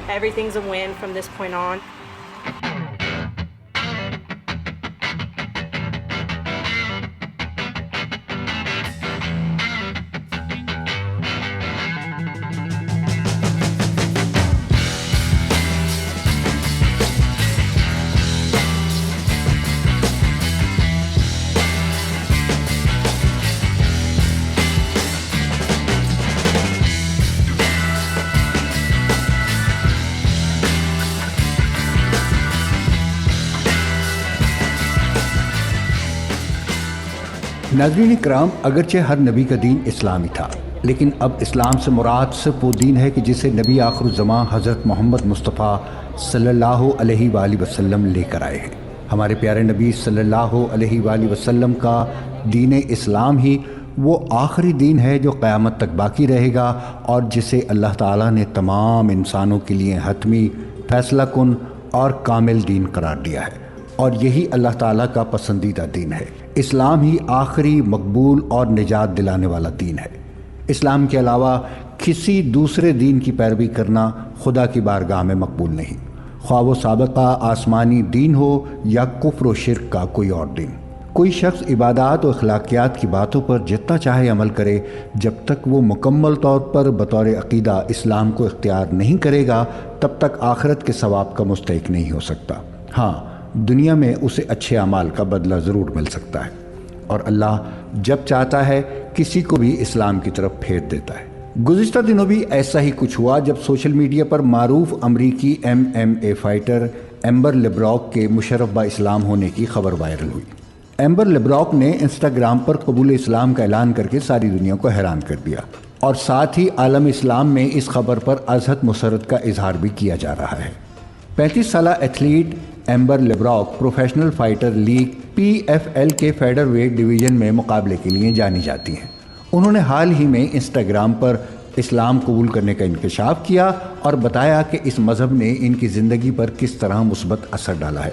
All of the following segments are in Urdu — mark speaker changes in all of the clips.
Speaker 1: Everything's a win from this point on.
Speaker 2: ناظرین کرام، اگرچہ ہر نبی کا دین اسلام ہی تھا، لیکن اب اسلام سے مراد صرف وہ دین ہے کہ جسے نبی آخر الزماں حضرت محمد مصطفیٰ صلی اللہ علیہ وآلہ وسلم لے کر آئے ہیں۔ ہمارے پیارے نبی صلی اللہ علیہ وآلہ وسلم کا دین اسلام ہی وہ آخری دین ہے جو قیامت تک باقی رہے گا، اور جسے اللہ تعالیٰ نے تمام انسانوں کے لیے حتمی، فیصلہ کن اور کامل دین قرار دیا ہے، اور یہی اللہ تعالیٰ کا پسندیدہ دین ہے۔ اسلام ہی آخری، مقبول اور نجات دلانے والا دین ہے۔ اسلام کے علاوہ کسی دوسرے دین کی پیروی کرنا خدا کی بارگاہ میں مقبول نہیں، خواہ وہ سابقہ آسمانی دین ہو یا کفر و شرک کا کوئی اور دین۔ کوئی شخص عبادات و اخلاقیات کی باتوں پر جتنا چاہے عمل کرے، جب تک وہ مکمل طور پر بطور عقیدہ اسلام کو اختیار نہیں کرے گا، تب تک آخرت کے ثواب کا مستحق نہیں ہو سکتا۔ ہاں، دنیا میں اسے اچھے اعمال کا بدلہ ضرور مل سکتا ہے، اور اللہ جب چاہتا ہے کسی کو بھی اسلام کی طرف پھیر دیتا ہے۔ گزشتہ دنوں بھی ایسا ہی کچھ ہوا جب سوشل میڈیا پر معروف امریکی MMA فائٹر ایمبر لیبراک کے مشرف با اسلام ہونے کی خبر وائرل ہوئی۔ ایمبر لیبراک نے انسٹاگرام پر قبول اسلام کا اعلان کر کے ساری دنیا کو حیران کر دیا، اور ساتھ ہی عالم اسلام میں اس خبر پر ازحد مسرت کا اظہار بھی کیا جا رہا ہے۔ 35 سالہ athlete Amber Leibrock professional fighter league PFL کے فیڈر ویٹ ڈویژن میں مقابلے کے لیے جانی جاتی ہیں۔ انہوں نے حال ہی میں انسٹاگرام پر اسلام قبول کرنے کا انکشاف کیا اور بتایا کہ اس مذہب نے ان کی زندگی پر کس طرح مثبت اثر ڈالا ہے۔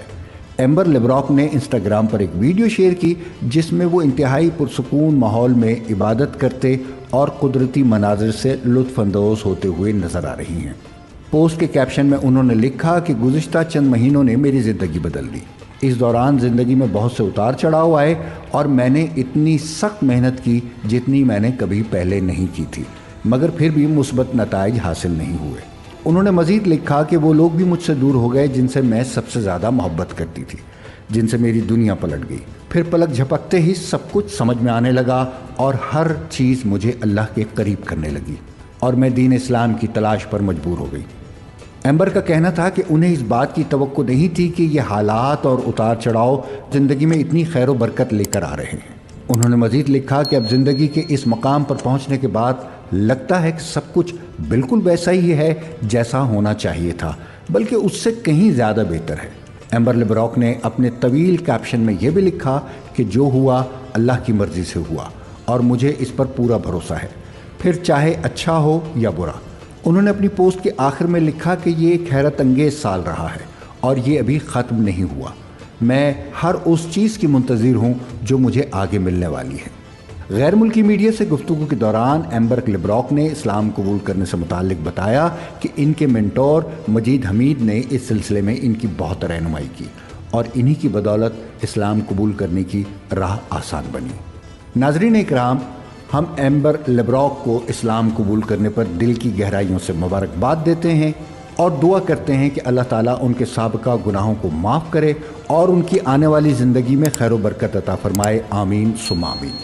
Speaker 2: ایمبر لیبراک نے انسٹاگرام پر ایک ویڈیو شیئر کی جس میں وہ انتہائی پرسکون ماحول میں عبادت کرتے اور قدرتی مناظر سے لطف اندوز ہوتے ہوئے نظر آ رہی ہیں۔ پوسٹ کے کیپشن میں انہوں نے لکھا کہ گزشتہ چند مہینوں نے میری زندگی بدل دی۔ اس دوران زندگی میں بہت سے اتار چڑھاؤ آئے، اور میں نے اتنی سخت محنت کی جتنی میں نے کبھی پہلے نہیں کی تھی، مگر پھر بھی مثبت نتائج حاصل نہیں ہوئے۔ انہوں نے مزید لکھا کہ وہ لوگ بھی مجھ سے دور ہو گئے جن سے میں سب سے زیادہ محبت کرتی تھی، جن سے میری دنیا پلٹ گئی۔ پھر پلک جھپکتے ہی سب کچھ سمجھ میں آنے لگا، اور ہر چیز مجھے اللہ کے قریب کرنے لگی، اور میں دین اسلام کی تلاش پر مجبور ہو گئی۔ ایمبر کا کہنا تھا کہ انہیں اس بات کی توقع نہیں تھی کہ یہ حالات اور اتار چڑھاؤ زندگی میں اتنی خیر و برکت لے کر آ رہے ہیں۔ انہوں نے مزید لکھا کہ اب زندگی کے اس مقام پر پہنچنے کے بعد لگتا ہے کہ سب کچھ بالکل ویسا ہی ہے جیسا ہونا چاہیے تھا، بلکہ اس سے کہیں زیادہ بہتر ہے۔ ایمبر لیبراک نے اپنے طویل کیپشن میں یہ بھی لکھا کہ جو ہوا اللہ کی مرضی سے ہوا، اور مجھے اس پر پورا بھروسہ ہے، پھر چاہے اچھا ہو یا برا۔ انہوں نے اپنی پوسٹ کے آخر میں لکھا کہ یہ ایک حیرت انگیز سال رہا ہے، اور یہ ابھی ختم نہیں ہوا۔ میں ہر اس چیز کی منتظر ہوں جو مجھے آگے ملنے والی ہے۔ غیر ملکی میڈیا سے گفتگو کے دوران ایمبر لیبراک نے اسلام قبول کرنے سے متعلق بتایا کہ ان کے مینٹور مجید حمید نے اس سلسلے میں ان کی بہت رہنمائی کی، اور انہی کی بدولت اسلام قبول کرنے کی راہ آسان بنی۔ ناظرین اکرام، ہم ایمبر لیبراک کو اسلام قبول کرنے پر دل کی گہرائیوں سے مبارکباد دیتے ہیں، اور دعا کرتے ہیں کہ اللہ تعالیٰ ان کے سابقہ گناہوں کو معاف کرے اور ان کی آنے والی زندگی میں خیر و برکت عطا فرمائے۔ آمین ثم آمین۔